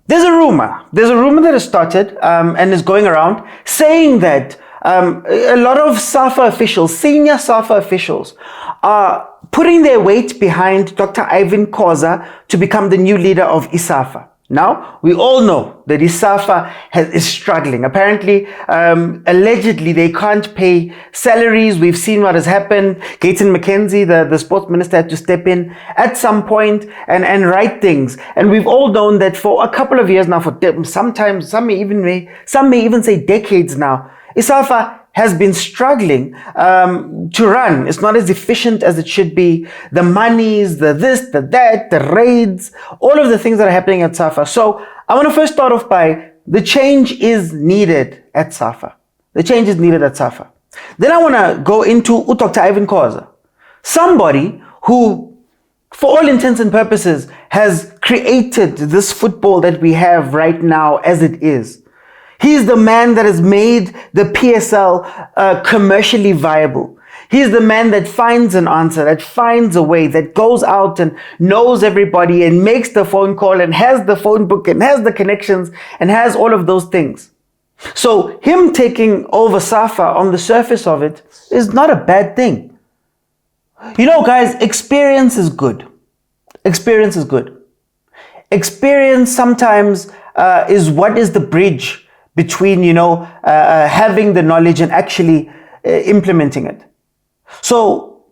There's a rumor that has started and is going around saying that a lot of SAFA officials, senior SAFA officials, are putting their weight behind Dr. Irvin Khoza to become the new leader of SAFA. Now, we all know that SAFA is struggling. Apparently, allegedly, they can't pay salaries. We've seen what has happened. Gayton McKenzie, the sports minister, had to step in at some point and right things. And we've all known that for a couple of years now, for sometimes, some may even say decades now, SAFA has been struggling to run. It's not as efficient as it should be. The monies, the this, the that, the raids, all of the things that are happening at SAFA. So I want to first start off by the change is needed at SAFA. The change is needed at SAFA. Then I want to go into Dr. Irvin Khoza, somebody who, for all intents and purposes, has created this football that we have right now as it is. He's the man that has made the PSL commercially viable. He's the man that finds an answer, that finds a way, that goes out and knows everybody and makes the phone call and has the phone book and has the connections and has all of those things. So him taking over SAFA on the surface of it is not a bad thing. You know, guys, experience is good. Experience is good. Experience sometimes is what is the bridge between, having the knowledge and actually implementing it. So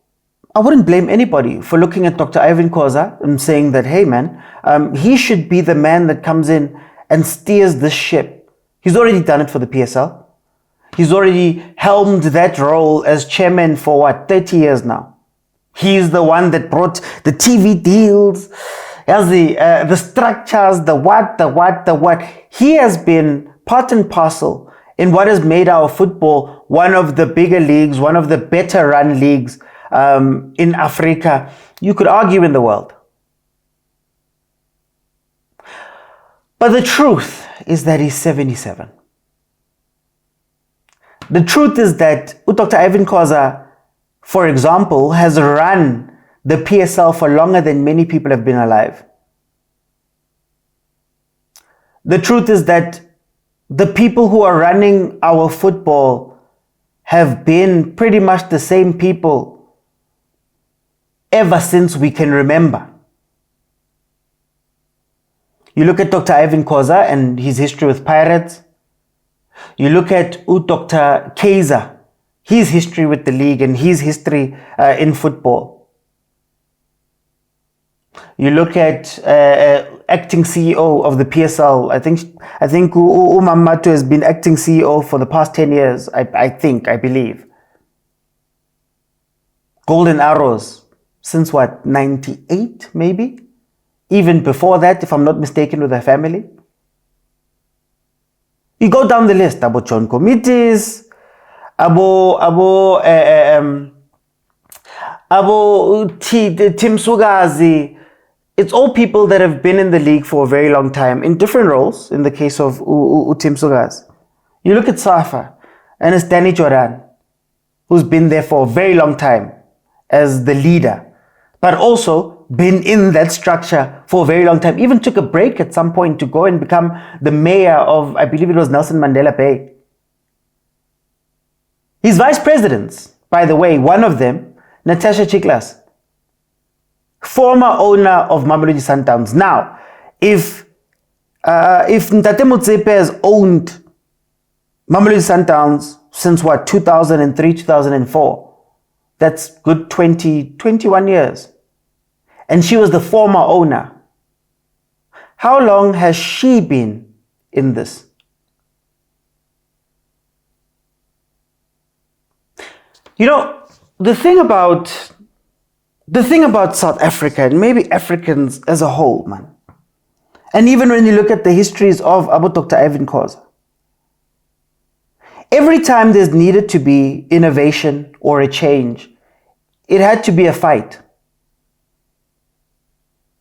I wouldn't blame anybody for looking at Dr. Irvin Khoza and saying that, hey man, he should be the man that comes in and steers this ship. He's already done it for the PSL. He's already helmed that role as chairman for 30 years now. He's the one that brought the TV deals, the structures, the what. He has been part and parcel in what has made our football one of the bigger leagues, one of the better run leagues in Africa, you could argue in the world. But the truth is that he's 77. The truth is that Dr. Irvin Khoza, for example, has run the PSL for longer than many people have been alive. The truth is that the people who are running our football have been pretty much the same people ever since we can remember. You look at Dr. Irvin Khoza and his history with Pirates. You look at Dr. Kaizer, his history with the league and his history in football. You look at acting CEO of the PSL. I think Umamato has been acting CEO for the past 10 years. I believe. Golden Arrows since 98 maybe? Even before that, if I'm not mistaken, with her family. You go down the list, Abo John Committees, Abo Tim Sugazi. It's all people that have been in the league for a very long time in different roles. In the case of Tim Sugazi, you look at SAFA and it's Danny Jordaan, who's been there for a very long time as the leader, but also been in that structure for a very long time. Even took a break at some point to go and become the mayor of, I believe it was Nelson Mandela Bay. His vice presidents, by the way, one of them, Natasha Chiklas, former owner of Mamelodi Sundowns. Now, if Ntate Motsepe has owned Mamelodi Sundowns since 2003, 2004, that's good 21 years. And she was the former owner. How long has she been in this? You know, the thing about South Africa, and maybe Africans as a whole, man, and even when you look at the histories of Dr. Irvin Khoza, every time there's needed to be innovation or a change, it had to be a fight.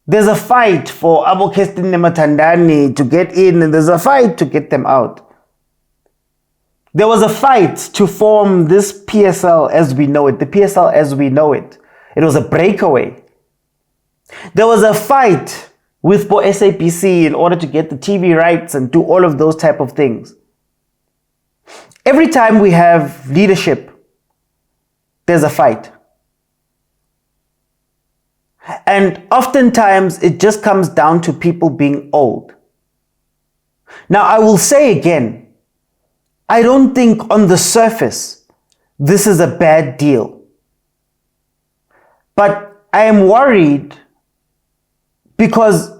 There's a fight for Abo Kestin Matandani to get in, and there's a fight to get them out. There was a fight to form this PSL as we know it, the PSL as we know it. It was a breakaway. There was a fight with SABC in order to get the TV rights and do all of those type of things. Every time we have leadership, there's a fight. And oftentimes it just comes down to people being old. Now, I will say again, I don't think on the surface this is a bad deal. But I am worried because,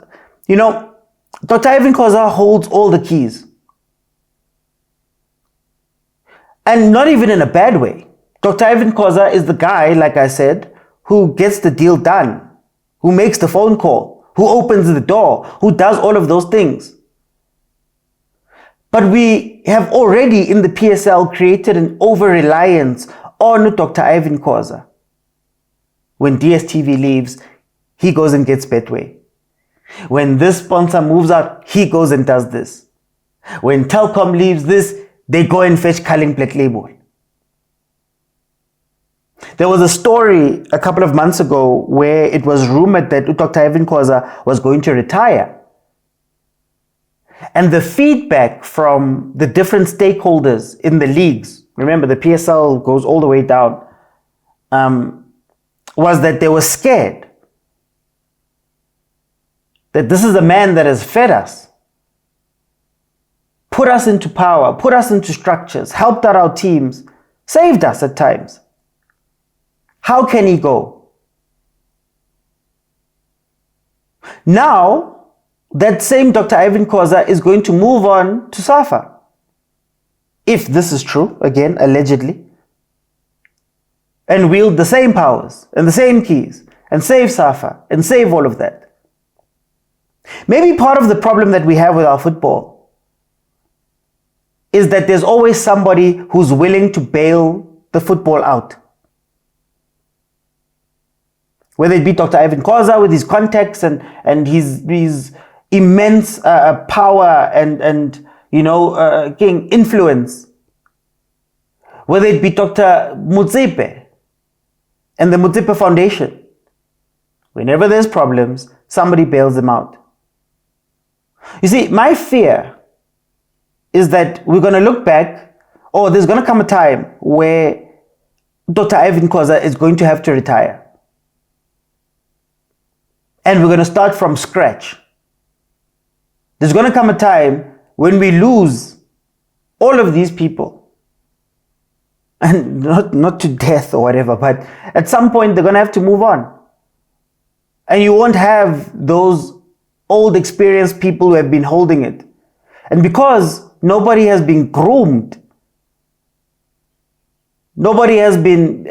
Dr. Irvin Khoza holds all the keys. And not even in a bad way. Dr. Irvin Khoza is the guy, like I said, who gets the deal done, who makes the phone call, who opens the door, who does all of those things. But we have already in the PSL created an over-reliance on Dr. Irvin Khoza. When DSTV leaves, he goes and gets Betway. When this sponsor moves out, he goes and does this. When Telkom leaves this, they go and fetch Culling Black Label. There was a story a couple of months ago where it was rumored that Dr. Irvin Khoza was going to retire. And the feedback from the different stakeholders in the leagues, remember the PSL goes all the way down, was that they were scared. That this is a man that has fed us, put us into power, put us into structures, helped out our teams, saved us at times. How can he go? Now, that same Dr. Irvin Khoza is going to move on to SAFA. If this is true, again, allegedly. And wield the same powers and the same keys and save SAFA and save all of that. Maybe part of the problem that we have with our football is that there's always somebody who's willing to bail the football out. Whether it be Dr. Irvin Khoza with his contacts and his immense power and influence. Whether it be Dr. Motsepe and the Motsepe Foundation. Whenever there's problems, somebody bails them out. You see, my fear is that we're going to look back, or there's going to come a time where Dr. Irvin Khoza is going to have to retire. And we're going to start from scratch. There's going to come a time when we lose all of these people. And not to death or whatever, but at some point they're going to have to move on. And you won't have those old experienced people who have been holding it. And because nobody has been groomed, nobody has been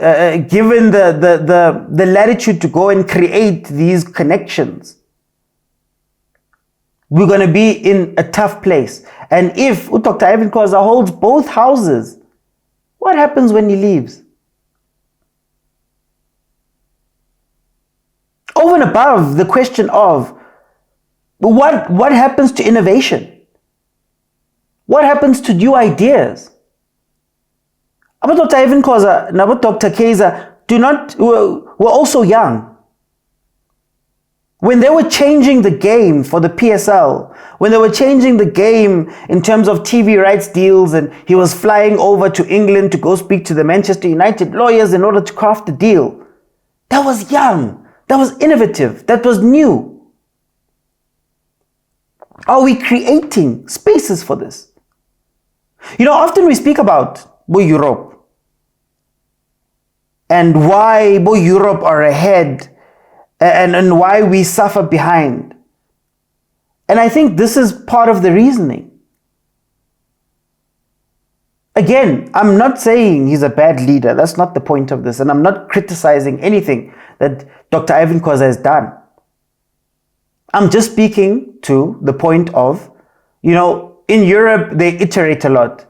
given the latitude to go and create these connections, we're going to be in a tough place. And if Dr. Irvin Khoza holds both houses, what happens when he leaves? Over and above the question of what happens to innovation? What happens to new ideas? But Dr. Irvin Khoza and Dr. Kaizer were also young. When they were changing the game for the PSL, when they were changing the game in terms of TV rights deals, and he was flying over to England to go speak to the Manchester United lawyers in order to craft the deal, that was young, that was innovative, that was new. Are we creating spaces for this? Often we speak about Europe and why Europe are ahead and why we suffer behind. And I think this is part of the reasoning. Again, I'm not saying he's a bad leader. That's not the point of this. And I'm not criticizing anything that Dr. Irvin Khoza has done. I'm just speaking to the point of, in Europe, they iterate a lot.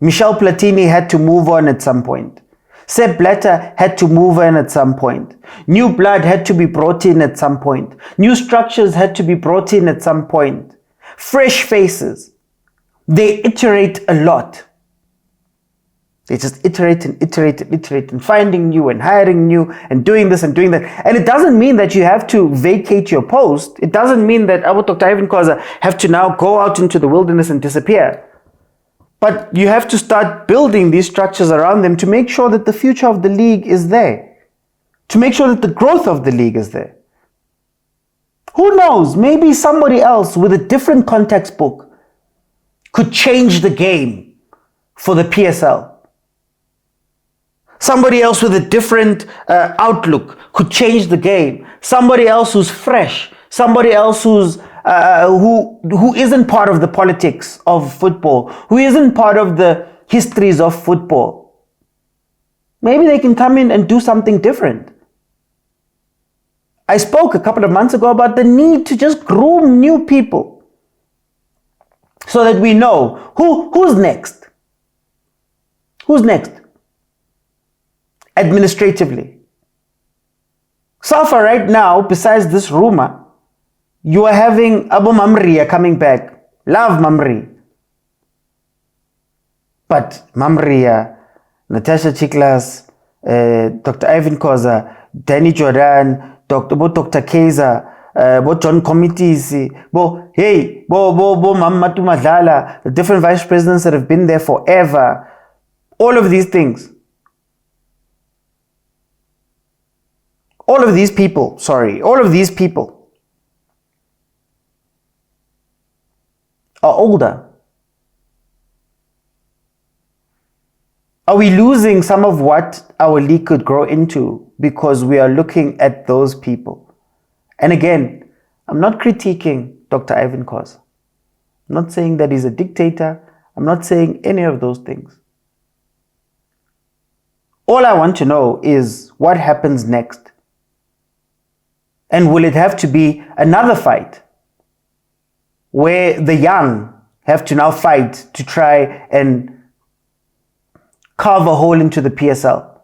Michel Platini had to move on at some point. Sepp Blatter had to move in at some point. New blood had to be brought in at some point. New structures had to be brought in at some point. Fresh faces. They iterate a lot. They just iterate and finding new and hiring new and doing this and doing that. And it doesn't mean that you have to vacate your post. It doesn't mean that Dr. Irvin Khoza have to now go out into the wilderness and disappear. But you have to start building these structures around them to make sure that the future of the league is there. To make sure that the growth of the league is there. Who knows? Maybe somebody else with a different context book could change the game for the PSL. Somebody else with a different outlook could change the game. Somebody else who's fresh. Somebody else who's who isn't part of the politics of football, who isn't part of the histories of football. Maybe they can come in and do something different. I spoke a couple of months ago about the need to just groom new people so that we know who's next. Who's next? Administratively. SAFA right now, besides this rumor, you are having Abu Mamriya coming back. Love Mamri. But Mamriya, Natasha Chiklas, Dr. Irvin Khoza, Danny Jordaan, Dr. Kaizer, John Committees, Mamatu Madlala, the different vice presidents that have been there forever. All of these things. All of these people are older. Are we losing some of what our league could grow into because we are looking at those people? And again, I'm not critiquing Dr. Irvin Khoza. I'm not saying that he's a dictator. I'm not saying any of those things. All I want to know is what happens next. And will it have to be another fight where the young have to now fight to try and carve a hole into the PSL?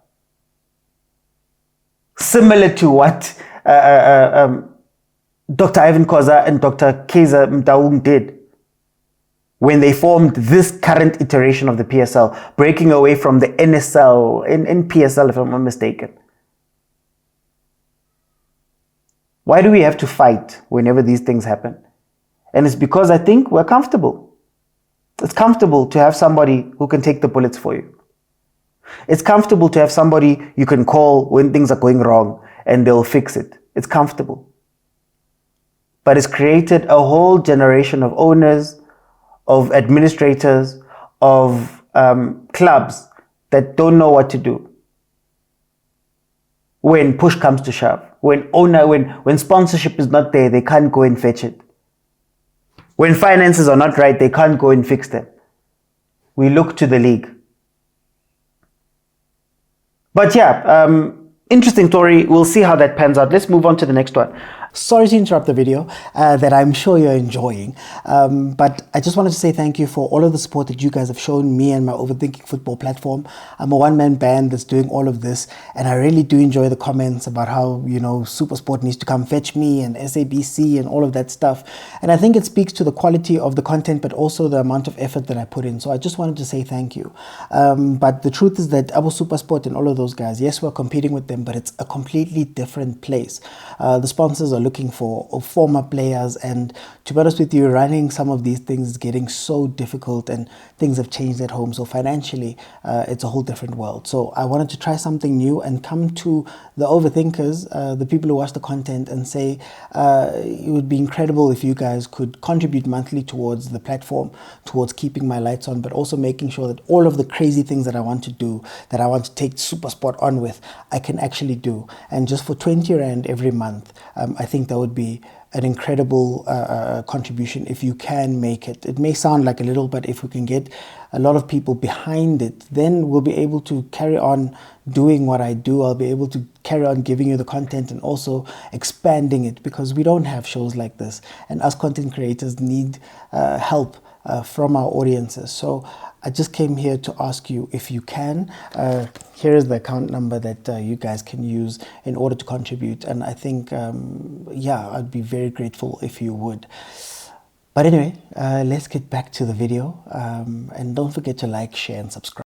Similar to what Dr. Irvin Khoza and Dr. Kaizer Motaung did when they formed this current iteration of the PSL, breaking away from the NSL, in PSL if I'm not mistaken. Why do we have to fight whenever these things happen? And it's because I think we're comfortable. It's comfortable to have somebody who can take the bullets for you. It's comfortable to have somebody you can call when things are going wrong and they'll fix it. It's comfortable. But it's created a whole generation of owners, of administrators, of clubs that don't know what to do when push comes to shove. When sponsorship is not there, they can't go and fetch it. When finances are not right, they can't go and fix them. We look to the league. But yeah, interesting story. We'll see how that pans out. Let's move on to the next one. Sorry to interrupt the video that I'm sure you're enjoying, but I just wanted to say thank you for all of the support that you guys have shown me and my Overthinking Football platform. I'm a one-man band that's doing all of this, and I really do enjoy the comments about how, you know, Supersport needs to come fetch me and SABC and all of that stuff. And I think it speaks to the quality of the content, but also the amount of effort that I put in. So I just wanted to say thank you. But the truth is that Abu Supersport and all of those guys, yes, we're competing with them, but it's a completely different place. The sponsors are looking for former players, and to be honest with you, running some of these things is getting so difficult, and things have changed at home. So financially, it's a whole different world. So I wanted to try something new and come to the overthinkers, the people who watch the content, and say it would be incredible if you guys could contribute monthly towards the platform, towards keeping my lights on, but also making sure that all of the crazy things that I want to do, that I want to take Supersport on with, I can actually do. And just for 20 Rand every month, I think that would be an incredible contribution if you can make it. It may sound like a little, but if we can get a lot of people behind it, then we'll be able to carry on doing what I do. I'll be able to carry on giving you the content and also expanding it, because we don't have shows like this, and us content creators need help from our audiences. So I just came here to ask you if you can. Here is the account number that you guys can use in order to contribute. And I think, yeah, I'd be very grateful if you would. But anyway, let's get back to the video. And don't forget to like, share, and subscribe.